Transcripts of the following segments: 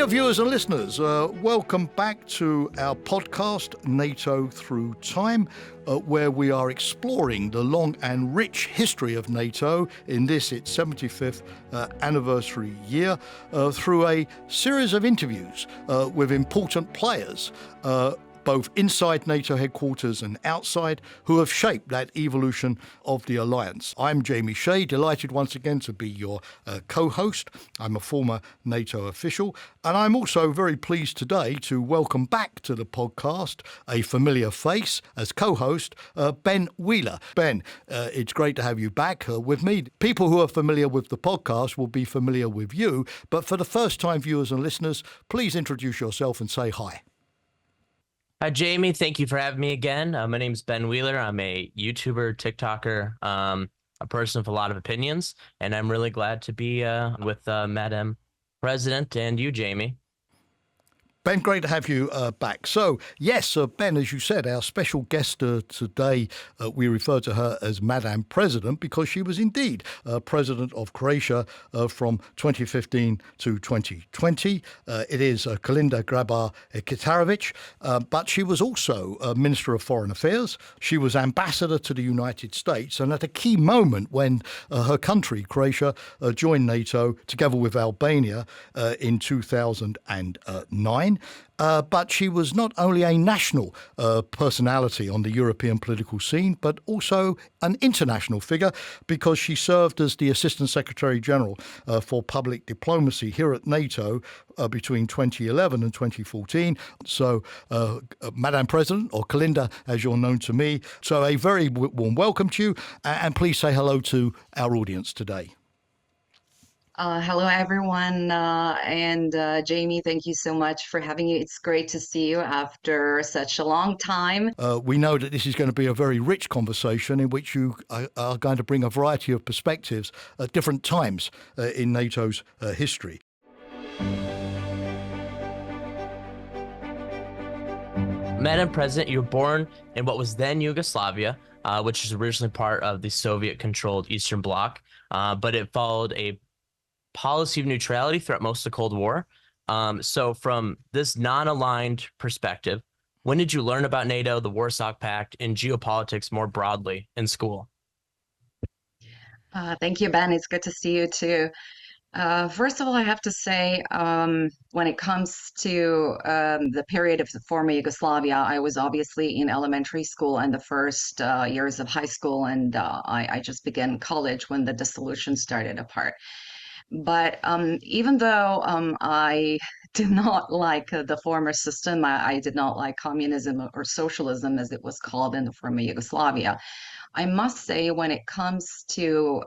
Dear viewers and listeners, welcome back to our podcast, NATO Through Time, where we are exploring the long and rich history of NATO in this, its 75th anniversary year, through a series of interviews with important players, both inside NATO headquarters and outside, who have shaped that evolution of the alliance. I'm Jamie Shea, delighted once again to be your co-host. I'm a former NATO official, and I'm also very pleased today to welcome back to the podcast a familiar face as co-host, Ben Wheeler. Ben, it's great to have you back with me. People who are familiar with the podcast will be familiar with you, but for the first-time viewers and listeners, please introduce yourself and say hi. Hi, Jamie. Thank you for having me again. My name is Ben Wheeler. I'm a YouTuber, TikToker, a person with a lot of opinions, and I'm really glad to be with Madam President and you, Jamie. Ben, great to have you back. So, yes, Ben, as you said, our special guest today, we refer to her as Madam President because she was indeed President of Croatia from 2015 to 2020. It is Kolinda Grabar-Kitarović, but she was also Minister of Foreign Affairs. She was Ambassador to the United States, and at a key moment when her country, Croatia, joined NATO together with Albania in 2009. But she was not only a national personality on the European political scene, but also an international figure because she served as the Assistant Secretary General for Public Diplomacy here at NATO between 2011 and 2014. So, Madam President, or Kolinda, as you're known to me, so a very warm welcome to you, and please say hello to our audience today. Hello, everyone. And Jamie, thank you so much for having me. It's great to see you after such a long time. We know that this is going to be a very rich conversation in which you are going to bring a variety of perspectives at different times in NATO's history. Madam President, you were born in what was then Yugoslavia, which was originally part of the Soviet-controlled Eastern Bloc, but it followed a policy of neutrality throughout most of the Cold War. So from this non-aligned perspective, when did you learn about NATO, the Warsaw Pact, and geopolitics more broadly in school? Thank you, Ben. It's good to see you too. First of all, I have to say, when it comes to the period of the former Yugoslavia, I was obviously in elementary school and the first years of high school, and I just began college when the dissolution started apart. But even though I did not like the former system, I did not like communism or socialism as it was called in the former Yugoslavia, I must say when it comes to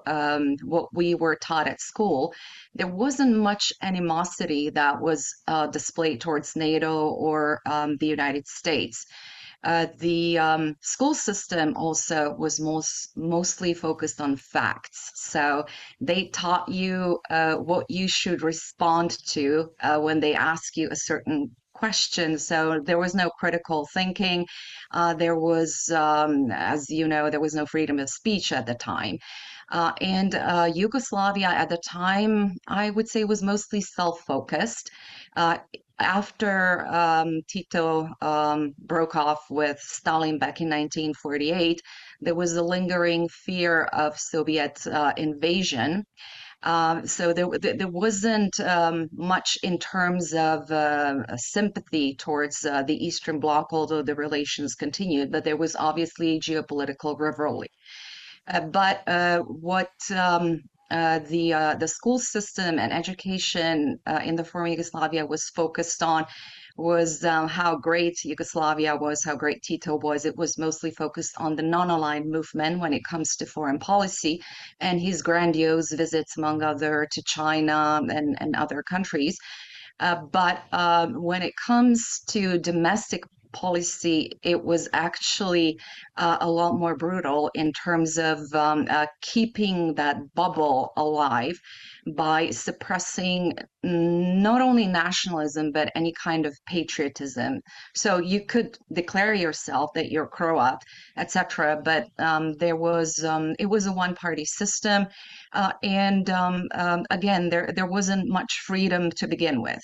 what we were taught at school, there wasn't much animosity that was displayed towards NATO or the United States. The school system also was mostly focused on facts. So they taught you what you should respond to when they ask you a certain question. So there was no critical thinking. There was, as you know, there was no freedom of speech at the time. And Yugoslavia at the time, I would say, was mostly self-focused. After Tito broke off with Stalin back in 1948, there was a lingering fear of Soviet invasion. So there wasn't much in terms of sympathy towards the Eastern Bloc, although the relations continued, but there was obviously geopolitical rivalry. But what the school system and education in the former Yugoslavia was focused on was how great Yugoslavia was, how great Tito was. It was mostly focused on the non-aligned movement when it comes to foreign policy and his grandiose visits, among other, to China and other countries. But when it comes to domestic policy, it was actually a lot more brutal in terms of keeping that bubble alive by suppressing not only nationalism, but any kind of patriotism. So you could declare yourself that you're Croat, etc. But it was a one-party system, and again, there wasn't much freedom to begin with.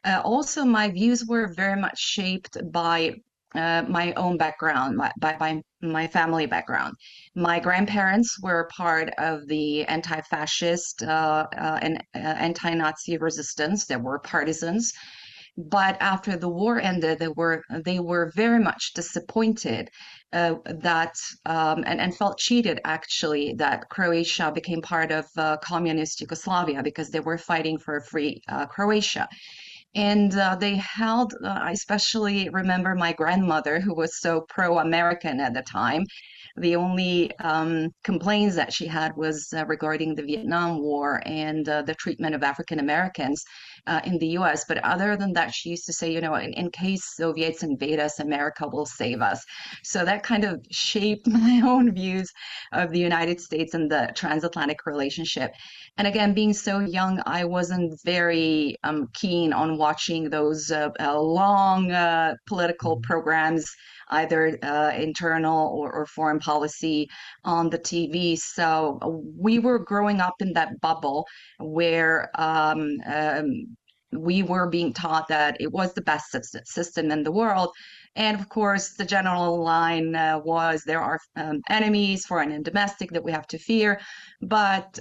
Also, my views were very much shaped by my own background, by my family background. My grandparents were part of the anti-fascist and anti-Nazi resistance. They were partisans. But after the war ended, they were very much disappointed that and felt cheated actually that Croatia became part of communist Yugoslavia because they were fighting for a free Croatia. And they held, I especially remember my grandmother, who was so pro-American at the time. The only complaints that she had was regarding the Vietnam War and the treatment of African Americans in the US. But other than that, she used to say, in case Soviets invade us, America will save us. So that kind of shaped my own views of the United States and the transatlantic relationship. And again, being so young, I wasn't very keen on watching those long political programs, either internal or foreign policy on the TV. So we were growing up in that bubble where we were being taught that it was the best system in the world. And of course, the general line was there are enemies, foreign and domestic, that we have to fear. But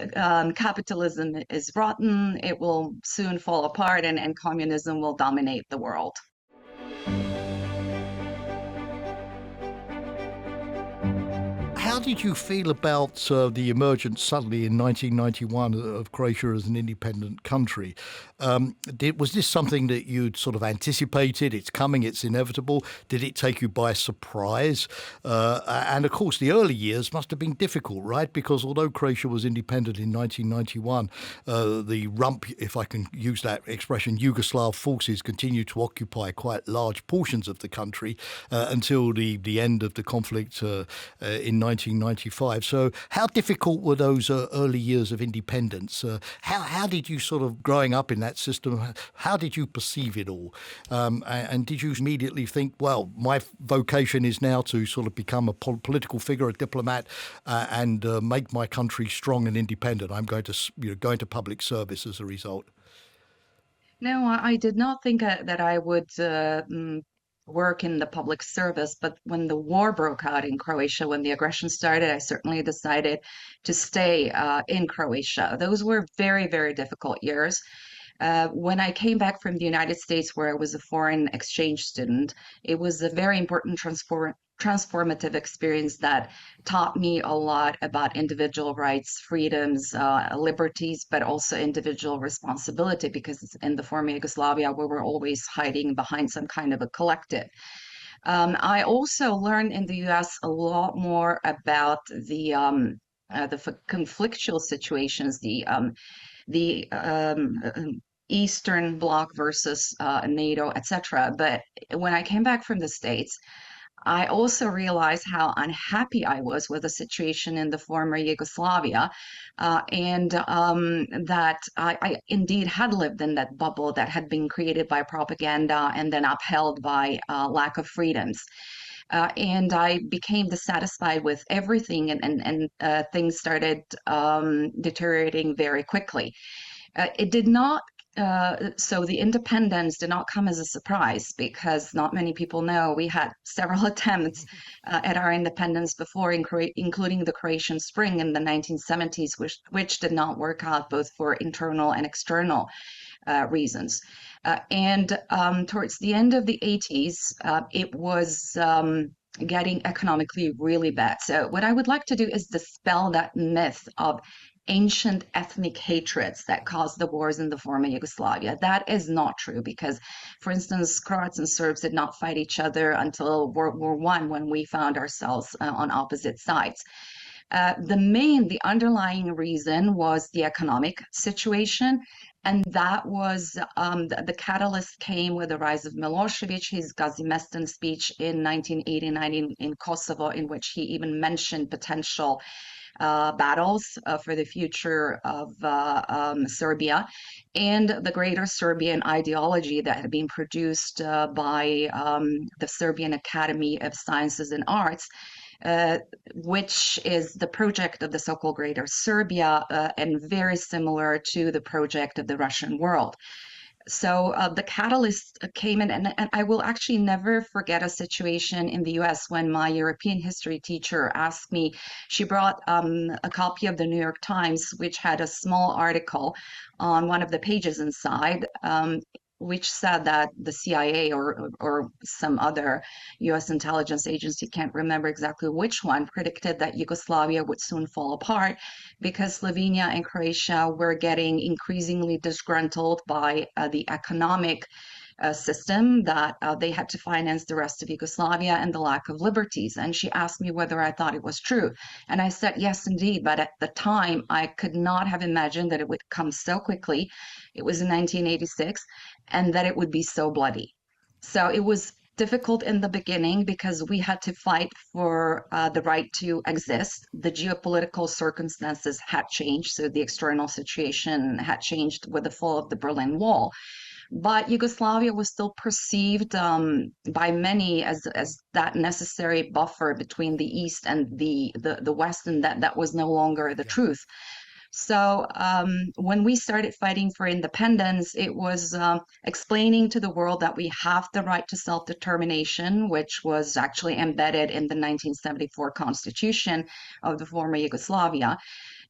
capitalism is rotten. It will soon fall apart, and communism will dominate the world. How did you feel about the emergence suddenly in 1991 of Croatia as an independent country? Was this something that you'd sort of anticipated? It's coming, it's inevitable. Did it take you by surprise? And of course, the early years must have been difficult, right? Because although Croatia was independent in 1991, the rump, if I can use that expression, Yugoslav forces continued to occupy quite large portions of the country until the end of the conflict in 1995. So how difficult were those early years of independence? How did you sort of, growing up in that system, how did you perceive it all? And did you immediately think, well, my vocation is now to sort of become a political figure, a diplomat, and make my country strong and independent? I'm going to go into public service as a result. No, I did not think that I would work in the public service, but when the war broke out in Croatia, when the aggression started, I certainly decided to stay in Croatia. Those were very, very difficult years. When I came back from the United States, where I was a foreign exchange student, it was a very important transformative experience that taught me a lot about individual rights, freedoms, liberties, but also individual responsibility, because in the former Yugoslavia, we were always hiding behind some kind of a collective. I also learned in the US a lot more about the conflictual situations, the Eastern Bloc versus NATO, etc. But when I came back from the States, I also realized how unhappy I was with the situation in the former Yugoslavia, and that I indeed had lived in that bubble that had been created by propaganda and then upheld by lack of freedoms. And I became dissatisfied with everything, and things started deteriorating very quickly. It did not so the independence did not come as a surprise, because not many people know we had several attempts at our independence before, including the Croatian Spring in the 1970s, which did not work out, both for internal and external reasons. And towards the end of the 80s, it was getting economically really bad. So what I would like to do is dispel that myth of ancient ethnic hatreds that caused the wars in the former Yugoslavia. That is not true, because, for instance, Croats and Serbs did not fight each other until World War I, when we found ourselves on opposite sides. The underlying reason was the economic situation. And that was the catalyst came with the rise of Milosevic, his Gazimestan speech in 1989 in Kosovo, in which he even mentioned potential battles for the future of Serbia, and the greater Serbian ideology that had been produced by the Serbian Academy of Sciences and Arts, which is the project of the so-called Greater Serbia, and very similar to the project of the Russian world. So the catalyst came in, and I will actually never forget a situation in the US when my European history teacher asked me, she brought a copy of the New York Times, which had a small article on one of the pages inside, which said that the CIA or some other US intelligence agency, can't remember exactly which one, predicted that Yugoslavia would soon fall apart because Slovenia and Croatia were getting increasingly disgruntled by the economic system that they had to finance the rest of Yugoslavia and the lack of liberties. And she asked me whether I thought it was true. And I said, yes, indeed. But at the time, I could not have imagined that it would come so quickly. It was in 1986, and that it would be so bloody. So it was difficult in the beginning because we had to fight for the right to exist. The geopolitical circumstances had changed, so the external situation had changed with the fall of the Berlin Wall. But Yugoslavia was still perceived by many as that necessary buffer between the East and the West, and that was no longer the truth. So when we started fighting for independence, it was explaining to the world that we have the right to self-determination, which was actually embedded in the 1974 constitution of the former Yugoslavia.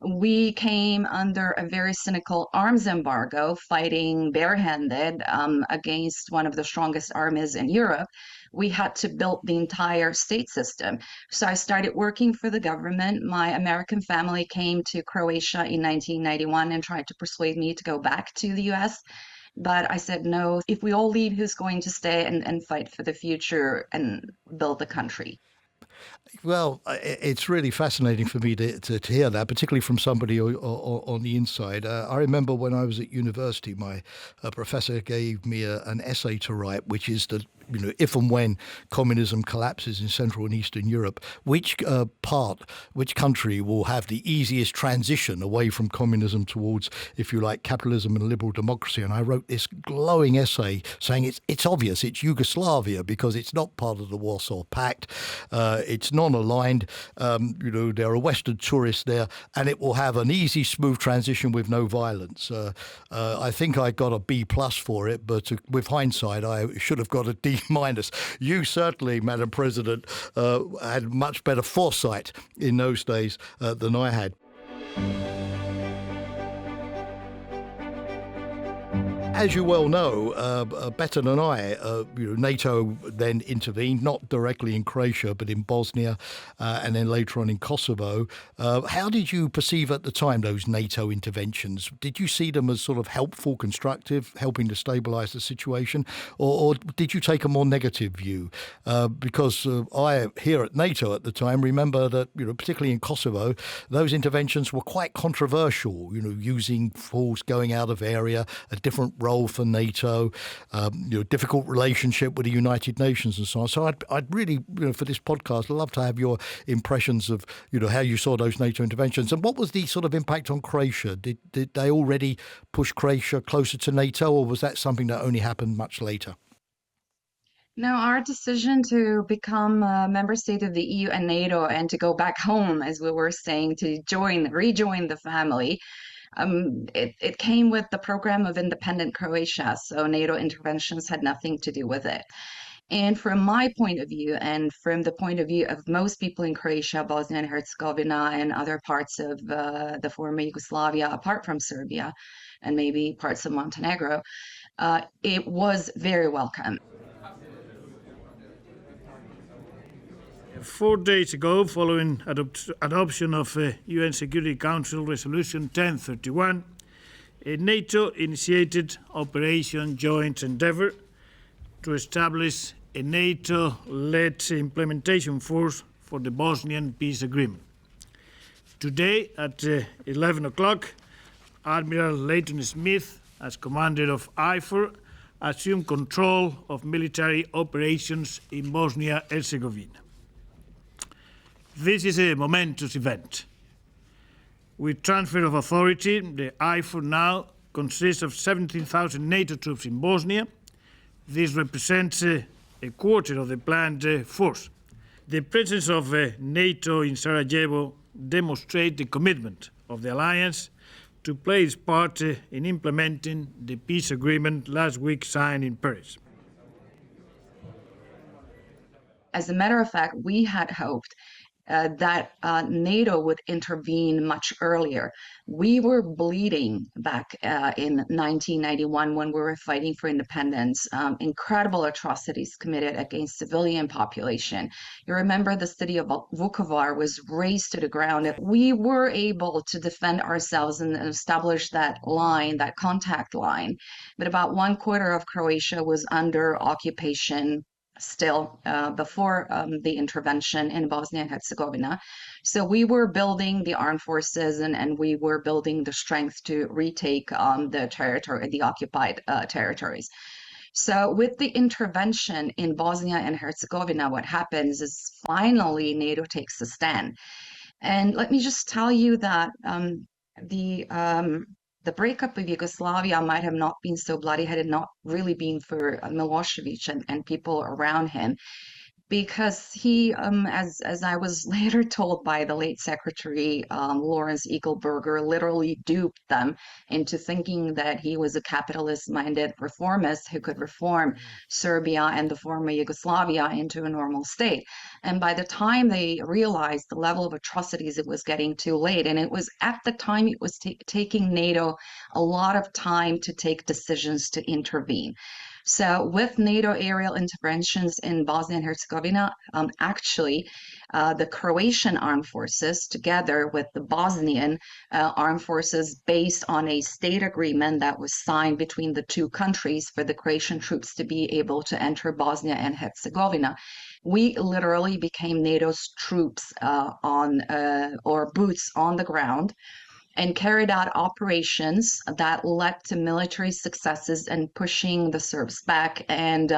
We came under a very cynical arms embargo, fighting barehanded against one of the strongest armies in Europe. We had to build the entire state system. So I started working for the government. My American family came to Croatia in 1991 and tried to persuade me to go back to the US. But I said, no, if we all leave, who's going to stay and fight for the future and build the country? Well, it's really fascinating for me to hear that, particularly from somebody on the inside. I remember when I was at university, my professor gave me an essay to write, which is that, if and when communism collapses in Central and Eastern Europe, which country will have the easiest transition away from communism towards, if you like, capitalism and liberal democracy. And I wrote this glowing essay saying it's obvious, it's Yugoslavia, because it's not part of the Warsaw Pact, it's non-aligned, there are Western tourists there, and it will have an easy, smooth transition with no violence. I think I got a B+ for it, but with hindsight, I should have got a D-. You certainly, Madam President, had much better foresight in those days than I had. As you well know, better than I, NATO then intervened, not directly in Croatia, but in Bosnia, and then later on in Kosovo. How did you perceive at the time those NATO interventions? Did you see them as sort of helpful, constructive, helping to stabilise the situation, or did you take a more negative view? Because I, here at NATO at the time, remember that, particularly in Kosovo, those interventions were quite controversial, using force going out of area, a different role for NATO, difficult relationship with the United Nations and so on. So I'd really, for this podcast, I'd love to have your impressions of, how you saw those NATO interventions. And what was the sort of impact on Croatia? Did they already push Croatia closer to NATO, or was that something that only happened much later? No, our decision to become a member state of the EU and NATO and to go back home, as we were saying, to rejoin the family, it came with the program of independent Croatia. So NATO interventions had nothing to do with it. And from my point of view, and from the point of view of most people in Croatia, Bosnia and Herzegovina, and other parts of the former Yugoslavia, apart from Serbia, and maybe parts of Montenegro, it was very welcome. 4 days ago, following adoption of UN Security Council Resolution 1031, NATO initiated Operation Joint Endeavour to establish a NATO-led implementation force for the Bosnian peace agreement. Today at 11 o'clock, Admiral Leighton Smith, as commander of IFOR, assumed control of military operations in Bosnia-Herzegovina. This is a momentous event. With transfer of authority, the IFOR now consists of 17,000 NATO troops in Bosnia. This represents a quarter of the planned force. The presence of NATO in Sarajevo demonstrates the commitment of the alliance to play its part in implementing the peace agreement last week signed in Paris. As a matter of fact, we had hoped that NATO would intervene much earlier. We were bleeding back in 1991 when we were fighting for independence. Incredible atrocities committed against civilian population. You remember the city of Vukovar was razed to the ground. We were able to defend ourselves and establish that line, that contact line. But about 1/4 of Croatia was under occupation still before the intervention in Bosnia and Herzegovina. So we were building the armed forces and we were building the strength to retake the territory, the occupied territories. So with the intervention in Bosnia and Herzegovina, what happens is finally NATO takes a stand. And let me just tell you that the breakup of Yugoslavia might have not been so bloody had it not really been for Milosevic and people around him, because he, as I was later told by the late Secretary Lawrence Eagleburger, literally duped them into thinking that he was a capitalist-minded reformist who could reform Serbia and the former Yugoslavia into a normal state. And by the time they realized the level of atrocities, it was getting too late. And it was at the time it was taking NATO a lot of time to take decisions to intervene. So with NATO aerial interventions in Bosnia and Herzegovina, the Croatian armed forces, together with the Bosnian armed forces, based on a state agreement that was signed between the two countries for the Croatian troops to be able to enter Bosnia and Herzegovina, we literally became NATO's troops or boots on the ground, and carried out operations that led to military successes and pushing the Serbs back. And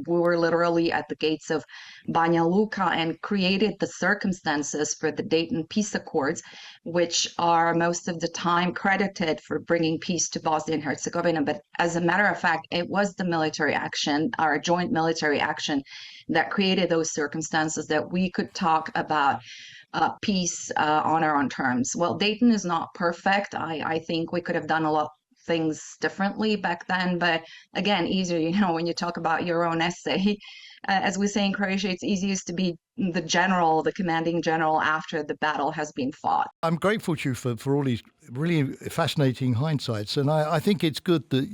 we were literally at the gates of Banja Luka and created the circumstances for the Dayton Peace Accords, which are most of the time credited for bringing peace to Bosnia and Herzegovina. But as a matter of fact, it was the military action, our joint military action, that created those circumstances that we could talk about peace on our own terms. Well, Dayton is not perfect. I think we could have done a lot of things differently back then, but again, easier, when you talk about your own essay, as we say in Croatia, it's easiest to be the general, the commanding general after the battle has been fought. I'm grateful to you for all these really fascinating hindsights, and I think it's good that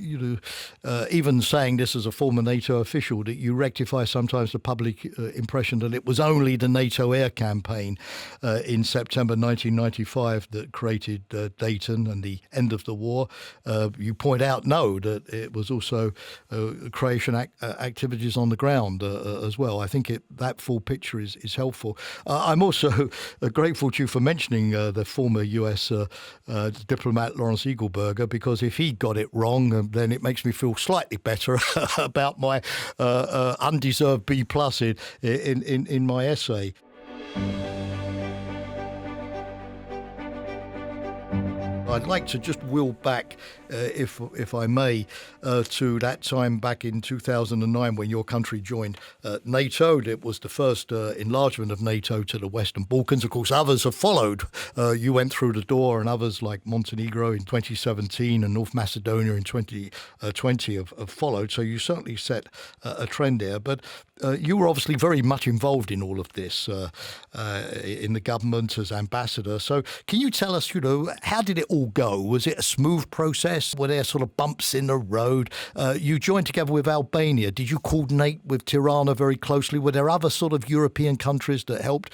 even saying this as a former NATO official, that you rectify sometimes the public impression that it was only the NATO air campaign in September 1995 that created Dayton and the end of the war. You point out that it was also Croatian activities on the ground as well. I think that full picture is helpful. I'm also grateful to you for mentioning the former US diplomat Lawrence Eagleburger, because if he got it wrong, then it makes me feel slightly better about my undeserved B+ in my essay. I'd like to just wheel back, if I may, to that time back in 2009 when your country joined NATO. It was the first enlargement of NATO to the Western Balkans. Of course, others have followed. You went through the door, and others like Montenegro in 2017 and North Macedonia in 2020 have followed. So you certainly set a trend there. But you were obviously very much involved in all of this in the government as ambassador. So can you tell us, how did it all go? Was it a smooth process? Were there sort of bumps in the road? You joined together with Albania. Did you coordinate with Tirana very closely? Were there other sort of European countries that helped?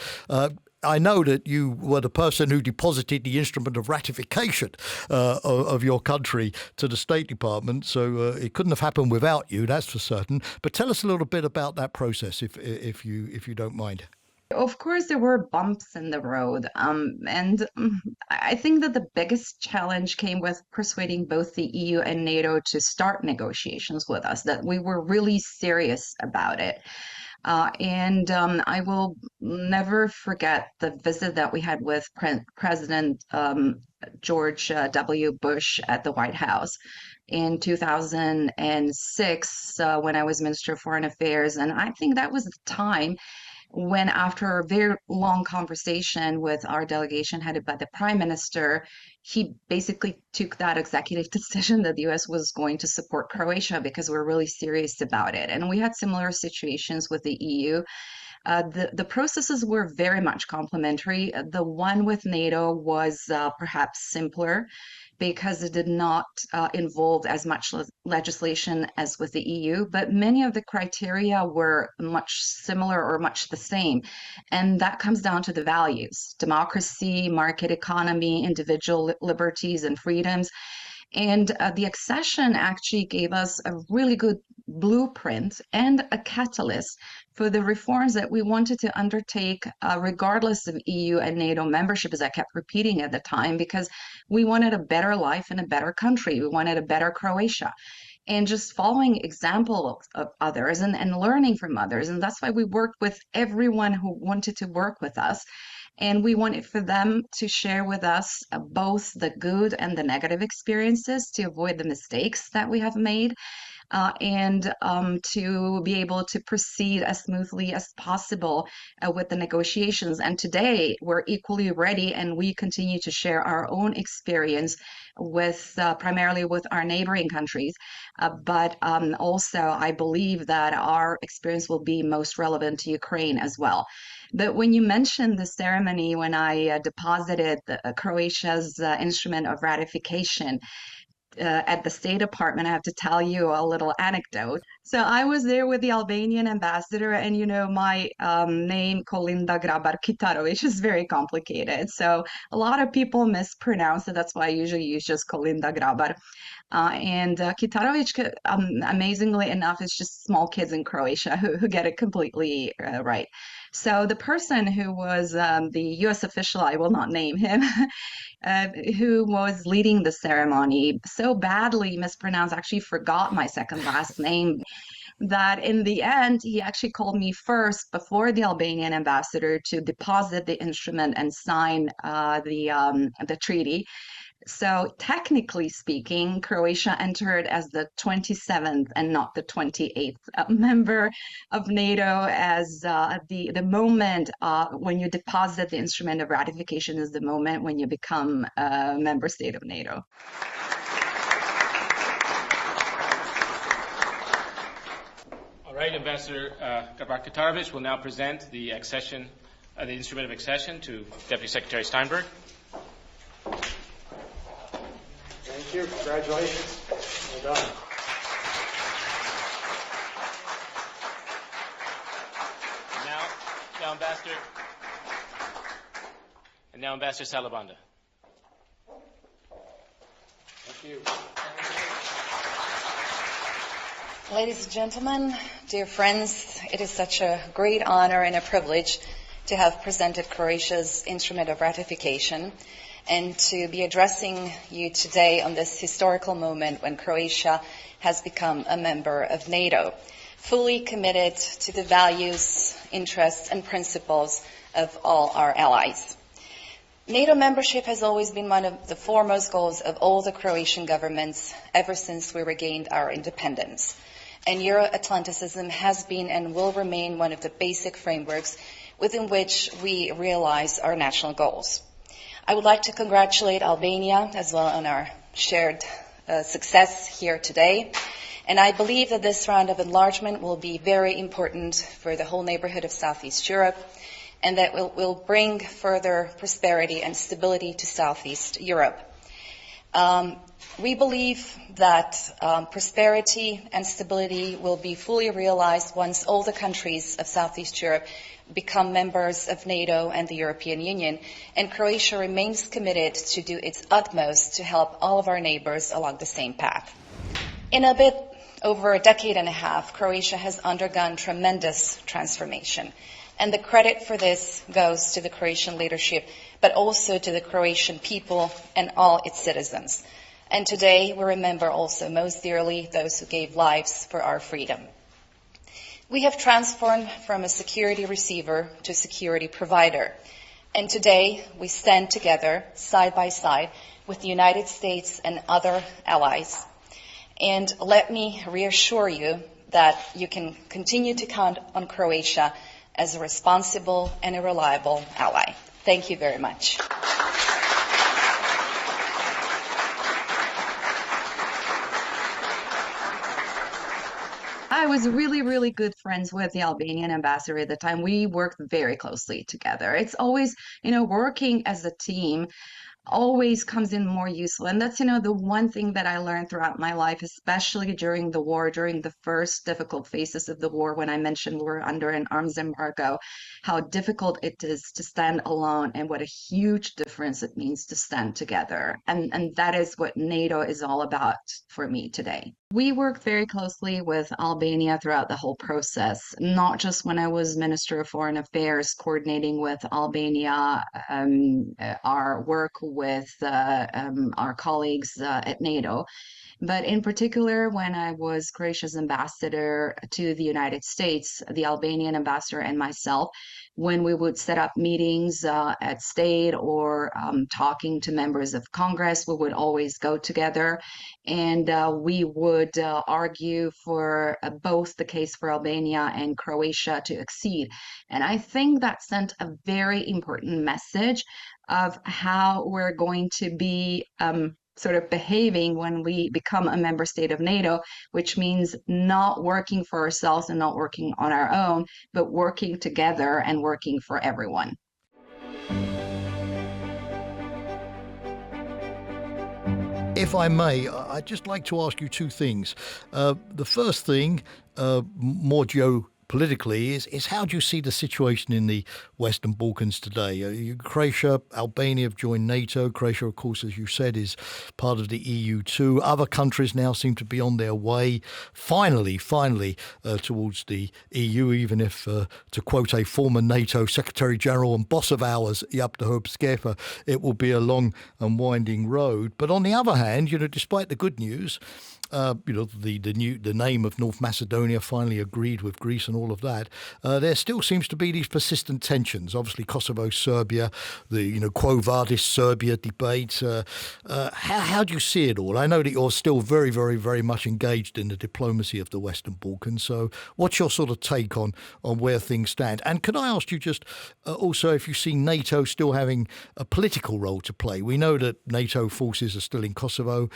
I know that you were the person who deposited the instrument of ratification of your country to the State Department, so it couldn't have happened without you, that's for certain. But tell us a little bit about that process, if you don't mind. Of course, there were bumps in the road. I think that the biggest challenge came with persuading both the EU and NATO to start negotiations with us, that we were really serious about it. I will never forget the visit that we had with President George W. Bush at the White House in 2006 when I was Minister of Foreign Affairs. And I think that was the time when, after a very long conversation with our delegation headed by the Prime Minister, he basically took that executive decision that the US was going to support Croatia because we're really serious about it. And we had similar situations with the EU. The processes were very much complementary. The one with NATO was perhaps simpler because it did not involve as much legislation as with the EU, but many of the criteria were much similar or much the same. And that comes down to the values: democracy, market economy, individual liberties and freedoms. And the accession actually gave us a really good blueprint and a catalyst for the reforms that we wanted to undertake, regardless of EU and NATO membership, as I kept repeating at the time, because we wanted a better life in a better country. We wanted a better Croatia. And just following example of others and learning from others. And that's why we worked with everyone who wanted to work with us. And we wanted for them to share with us both the good and the negative experiences to avoid the mistakes that we have made, and to be able to proceed as smoothly as possible with the negotiations. And today we're equally ready, and we continue to share our own experience with primarily with our neighboring countries. But also, I believe that our experience will be most relevant to Ukraine as well. But when you mentioned the ceremony when I deposited Croatia's instrument of ratification at the State Department, I have to tell you a little anecdote. So I was there with the Albanian ambassador, and my name, Kolinda Grabar-Kitarović, is very complicated. So a lot of people mispronounce it. That's why I usually use just Kolinda Grabar. Kitarović, amazingly enough, is just small kids in Croatia who get it completely right. So the person who was the U.S. official, I will not name him, who was leading the ceremony, so badly mispronounced, actually forgot my second last name, that in the end, he actually called me first before the Albanian ambassador to deposit the instrument and sign the treaty. So technically speaking, Croatia entered as the 27th and not the 28th member of NATO, as the moment when you deposit the instrument of ratification is the moment when you become a member state of NATO. All right, Ambassador Grabar-Kitarović will now present the instrument of accession to Deputy Secretary Steinberg. Thank you. Congratulations. Well done. Now, Ambassador Salabanda. Thank you. Ladies and gentlemen, dear friends, it is such a great honor and a privilege to have presented Croatia's instrument of ratification and to be addressing you today on this historical moment when Croatia has become a member of NATO, fully committed to the values, interests, and principles of all our allies. NATO membership has always been one of the foremost goals of all the Croatian governments ever since we regained our independence. And Euro-Atlanticism has been and will remain one of the basic frameworks within which we realize our national goals. I would like to congratulate Albania as well on our shared success here today. And I believe that this round of enlargement will be very important for the whole neighborhood of Southeast Europe, and that will bring further prosperity and stability to Southeast Europe. We believe that prosperity and stability will be fully realized once all the countries of Southeast Europe become members of NATO and the European Union, and Croatia remains committed to do its utmost to help all of our neighbors along the same path. In a bit over a decade and a half, Croatia has undergone tremendous transformation. And the credit for this goes to the Croatian leadership, but also to the Croatian people and all its citizens. And today we remember also most dearly those who gave lives for our freedom. We have transformed from a security receiver to security provider. And today we stand together side by side with the United States and other allies. And let me reassure you that you can continue to count on Croatia as a responsible and a reliable ally. Thank you very much. I was really, really good friends with the Albanian ambassador at the time. We worked very closely together. It's always, working as a team always comes in more useful. And that's, the one thing that I learned throughout my life, especially during the war, during the first difficult phases of the war, when I mentioned we were under an arms embargo, how difficult it is to stand alone and what a huge difference it means to stand together. And that is what NATO is all about for me today. We worked very closely with Albania throughout the whole process, not just when I was Minister of Foreign Affairs, coordinating with Albania, our work with our colleagues at NATO, but in particular when I was Croatia's ambassador to the United States, the Albanian ambassador and myself, when we would set up meetings at state or talking to members of Congress, we would always go together and we would argue for both the case for Albania and Croatia to accede. And I think that sent a very important message of how we're going to be sort of behaving when we become a member state of NATO, which means not working for ourselves and not working on our own, but working together and working for everyone. If I may, I'd just like to ask you two things. The first thing, more geopolitically, is how do you see the situation in the Western Balkans today? Croatia, Albania have joined NATO. Croatia, of course, as you said, is part of the EU too. Other countries now seem to be on their way, finally, towards the EU, even if, to quote a former NATO Secretary General and boss of ours, Jaap de Hoop Scheffer, it will be a long and winding road. But on the other hand, despite the good news, the name of North Macedonia finally agreed with Greece and all of that, there still seems to be these persistent tensions. Obviously, Kosovo, Serbia, the Quo Vadis Serbia debate. How do you see it all? I know that you're still very, very, very much engaged in the diplomacy of the Western Balkans. So, what's your sort of take on where things stand? And can I ask you just also if you see NATO still having a political role to play? We know that NATO forces are still in Kosovo,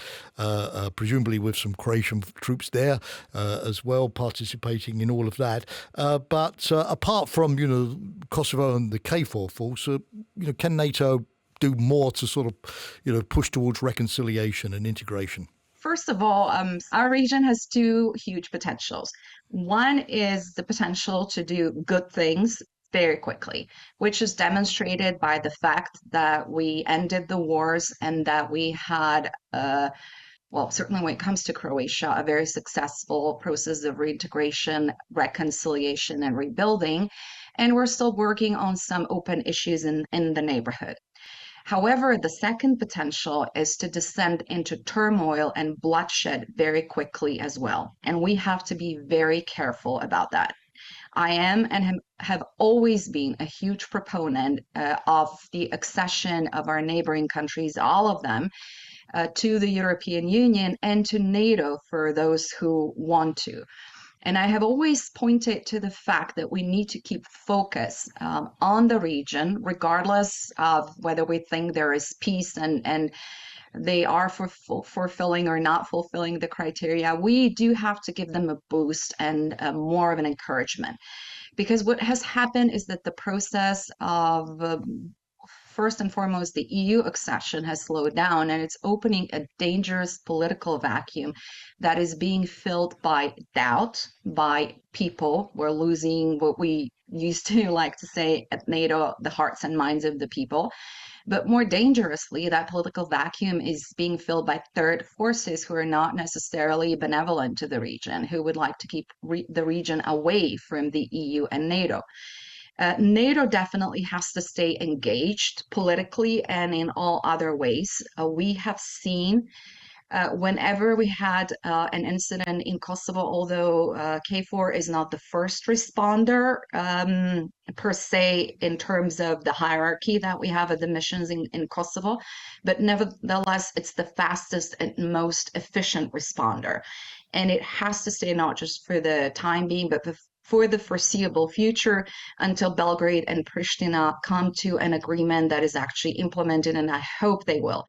presumably with some Croatian troops there as well, participating in all of that. But apart from, Kosovo and the KFOR force, can NATO do more to sort of, push towards reconciliation and integration? First of all, our region has two huge potentials. One is the potential to do good things very quickly, which is demonstrated by the fact that we ended the wars and that we had certainly when it comes to Croatia, a very successful process of reintegration, reconciliation, and rebuilding. And we're still working on some open issues in the neighborhood. However, the second potential is to descend into turmoil and bloodshed very quickly as well. And we have to be very careful about that. I am and have always been a huge proponent of the accession of our neighboring countries, all of them, to the European Union and to NATO for those who want to. And I have always pointed to the fact that we need to keep focus on the region, regardless of whether we think there is peace and they are fulfilling or not fulfilling the criteria. We do have to give them a boost and more of an encouragement. Because what has happened is that the process of first and foremost, the EU accession has slowed down and it's opening a dangerous political vacuum that is being filled by doubt, by people. We're losing what we used to like to say at NATO, the hearts and minds of the people. But more dangerously, that political vacuum is being filled by third forces who are not necessarily benevolent to the region, who would like to keep the region away from the EU and NATO. NATO definitely has to stay engaged politically and in all other ways. We have seen whenever we had an incident in Kosovo, although KFOR is not the first responder per se in terms of the hierarchy that we have at the missions in Kosovo, but nevertheless, it's the fastest and most efficient responder. And it has to stay not just for the time being, but for the foreseeable future until Belgrade and Pristina come to an agreement that is actually implemented, and I hope they will.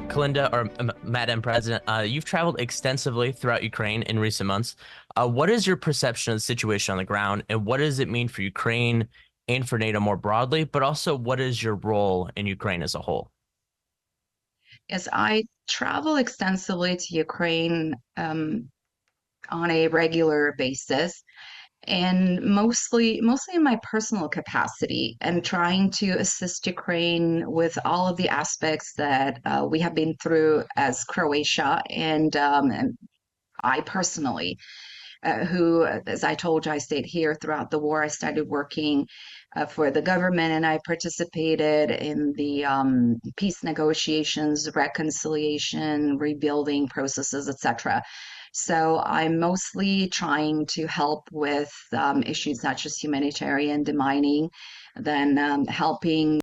Kolinda, or Madam President, you've traveled extensively throughout Ukraine in recent months. What is your perception of the situation on the ground, and what does it mean for Ukraine and for NATO more broadly, but also what is your role in Ukraine as a whole? Yes, I travel extensively to Ukraine on a regular basis, and mostly in my personal capacity, and trying to assist Ukraine with all of the aspects that we have been through as Croatia, and I personally, who, as I told you, I stayed here throughout the war. I started working for the government, and I participated in the peace negotiations, reconciliation, rebuilding processes, etc. So I'm mostly trying to help with issues such as humanitarian demining, then helping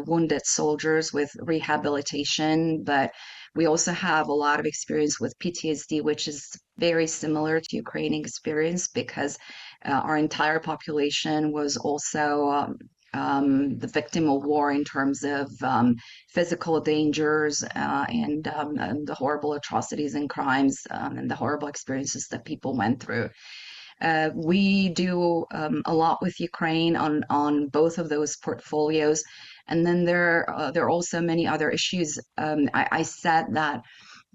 wounded soldiers with rehabilitation. But we also have a lot of experience with PTSD, which is very similar to Ukrainian experience because our entire population was also the victim of war in terms of physical dangers and the horrible atrocities and crimes and the horrible experiences that people went through. We do a lot with Ukraine on both of those portfolios. And then there are also many other issues. I said that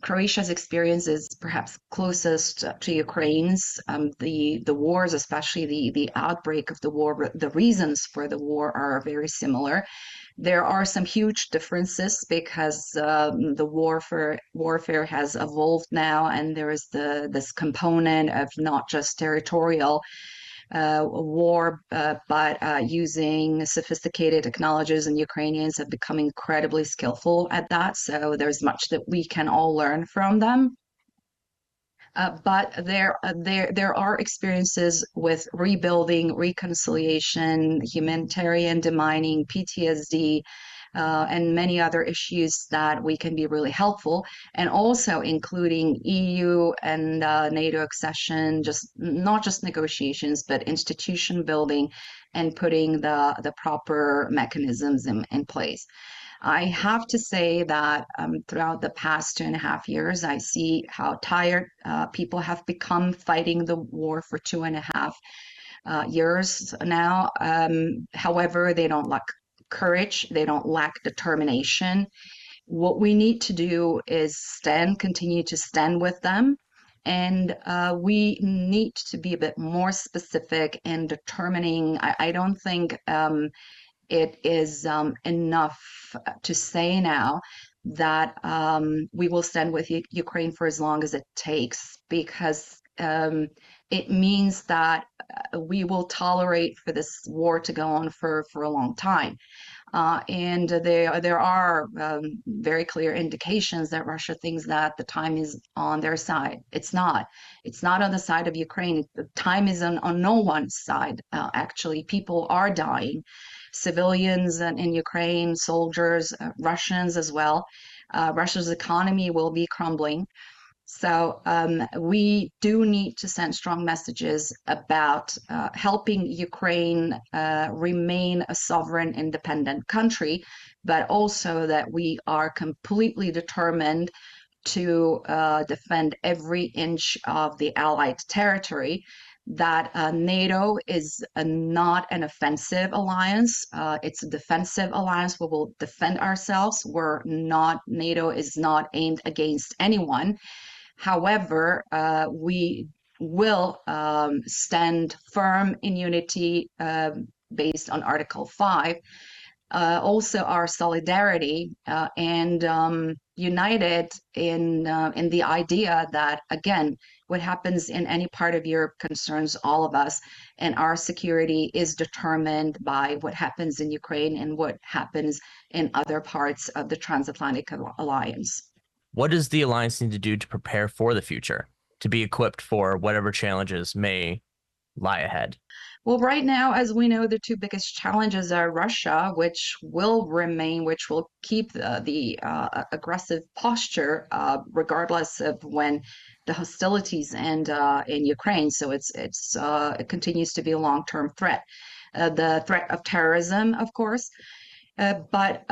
Croatia's experience is perhaps closest to Ukraine's. The wars, especially the outbreak of the war, the reasons for the war are very similar. There are some huge differences because the warfare has evolved now, and there is this component of not just territorial war, but using sophisticated technologies, and Ukrainians have become incredibly skillful at that. So there's much that we can all learn from them. But there are experiences with rebuilding, reconciliation, humanitarian demining, PTSD, and many other issues that we can be really helpful, and also including EU and NATO accession, not just negotiations, but institution building and putting the proper mechanisms in place. I have to say that throughout the past 2.5 years, I see how tired people have become fighting the war for 2.5 years now. However, they don't lack courage, they don't lack determination. What we need to do is continue to stand with them. And we need to be a bit more specific in determining. I don't think it is enough to say now that we will stand with Ukraine for as long as it takes, because it means that we will tolerate for this war to go on for a long time. And there are very clear indications that Russia thinks that the time is on their side. It's not. It's not on the side of Ukraine. The time is on no one's side. Actually, people are dying. Civilians in Ukraine, soldiers, Russians as well. Russia's economy will be crumbling. So we do need to send strong messages about helping Ukraine remain a sovereign, independent country, but also that we are completely determined to defend every inch of the Allied territory, that NATO is not an offensive alliance. It's a defensive alliance. We will defend ourselves. NATO is not aimed against anyone. However, we will stand firm in unity based on Article 5. Also, our solidarity and united in the idea that, again, what happens in any part of Europe concerns all of us, and our security is determined by what happens in Ukraine and what happens in other parts of the transatlantic alliance. What does the alliance need to do to prepare for the future, to be equipped for whatever challenges may lie ahead? Well, right now, as we know, the two biggest challenges are Russia, which will remain, which will keep the aggressive posture regardless of when the hostilities end in Ukraine. So it continues to be a long-term threat. The threat of terrorism, of course, but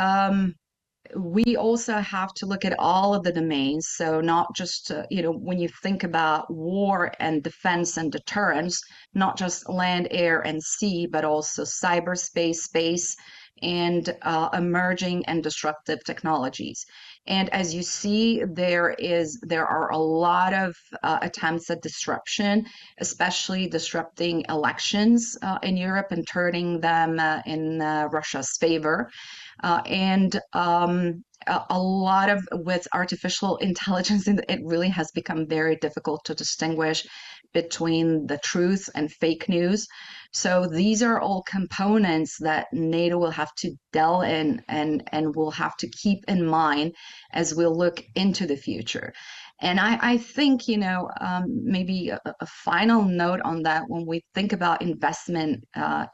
we also have to look at all of the domains. So not just, when you think about war and defense and deterrence, not just land, air, and sea, but also cyberspace, space, and emerging and disruptive technologies. And as you see, there are a lot of attempts at disruption, especially disrupting elections in Europe and turning them in Russia's favor. And a lot of with artificial intelligence, it really has become very difficult to distinguish between the truth and fake news. So these are all components that NATO will have to delve in and will have to keep in mind as we'll look into the future. And I think, maybe a final note on that when we think about investment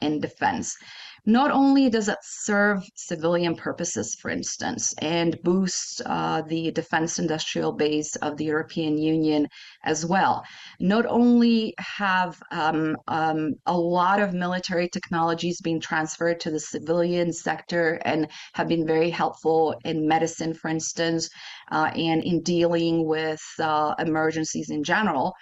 in defense. Not only does it serve civilian purposes, for instance, and boost the defense industrial base of the European Union as well. Not only have a lot of military technologies being transferred to the civilian sector and have been very helpful in medicine, for instance, and in dealing with emergencies in general.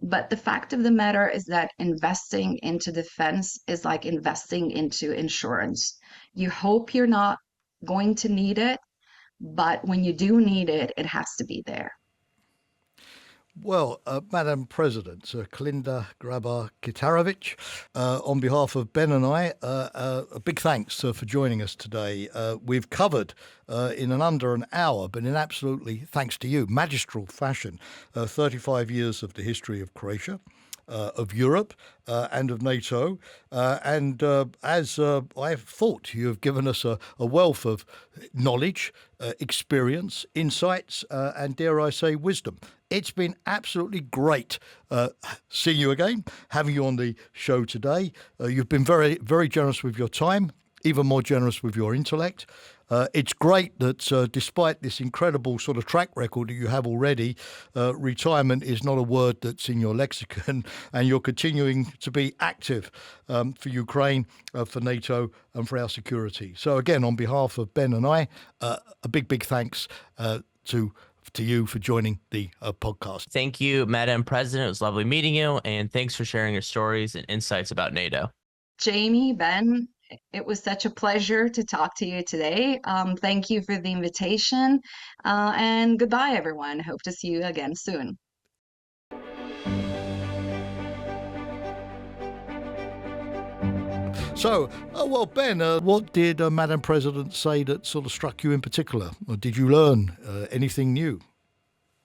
But the fact of the matter is that investing into defense is like investing into insurance. You hope you're not going to need it, but when you do need it, it has to be there. Well, Madam President, Kolinda Grabar-Kitarović, on behalf of Ben and I, a big thanks for joining us today. We've covered in under an hour, but in absolutely, thanks to you, magistral fashion, 35 years of the history of Croatia, of Europe and of NATO. And as I've thought, you have given us a wealth of knowledge, experience, insights, and dare I say, wisdom. It's been absolutely great seeing you again, having you on the show today. You've been very, very generous with your time, even more generous with your intellect. It's great that despite this incredible sort of track record that you have already, retirement is not a word that's in your lexicon, and you're continuing to be active for Ukraine, for NATO, and for our security. So again, on behalf of Ben and I, a big, big thanks to you for joining the podcast. Thank you, Madam President. It was lovely meeting you, and thanks for sharing your stories and insights about NATO. Jamie, Ben, it was such a pleasure to talk to you today. Thank you for the invitation, and goodbye, everyone. Hope to see you again soon. So, well, Ben, what did Madam President say that sort of struck you in particular? Or did you learn anything new?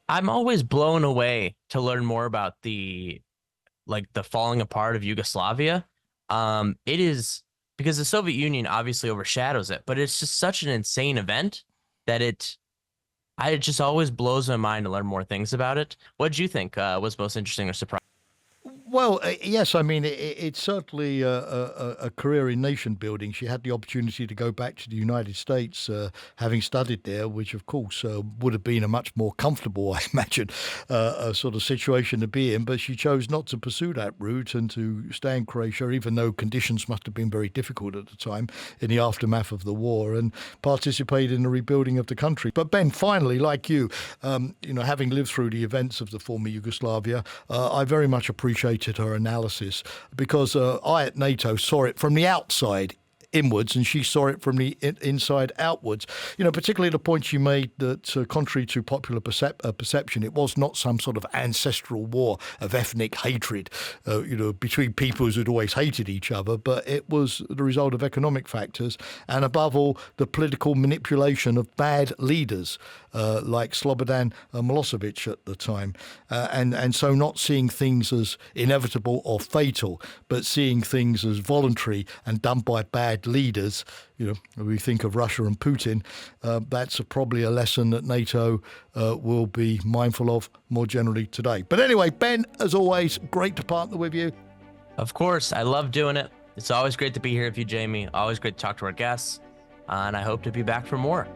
I'm always blown away to learn more about the falling apart of Yugoslavia. It is because the Soviet Union obviously overshadows it, but it's just such an insane event that it just always blows my mind to learn more things about it. What did you think was most interesting or surprising? Well, yes, I mean, it's certainly a career in nation building. She had the opportunity to go back to the United States, having studied there, which, of course, would have been a much more comfortable, I imagine, sort of situation to be in. But she chose not to pursue that route and to stay in Croatia, even though conditions must have been very difficult at the time in the aftermath of the war, and participate in the rebuilding of the country. But Ben, finally, like you, having lived through the events of the former Yugoslavia, I very much appreciated her analysis, because I at NATO saw it from the outside inwards, and she saw it from the inside outwards. Particularly the point you made that, contrary to popular perception, it was not some sort of ancestral war of ethnic hatred, between peoples who'd always hated each other, but it was the result of economic factors, and above all, the political manipulation of bad leaders like Slobodan Milosevic at the time, and so not seeing things as inevitable or fatal, but seeing things as voluntary and done by bad leaders. We think of Russia and Putin. That's probably a lesson that NATO will be mindful of more generally today. But anyway, Ben, as always, great to partner with you. Of course, I love doing it. It's always great to be here with you, Jamie. Always great to talk to our guests, and I hope to be back for more.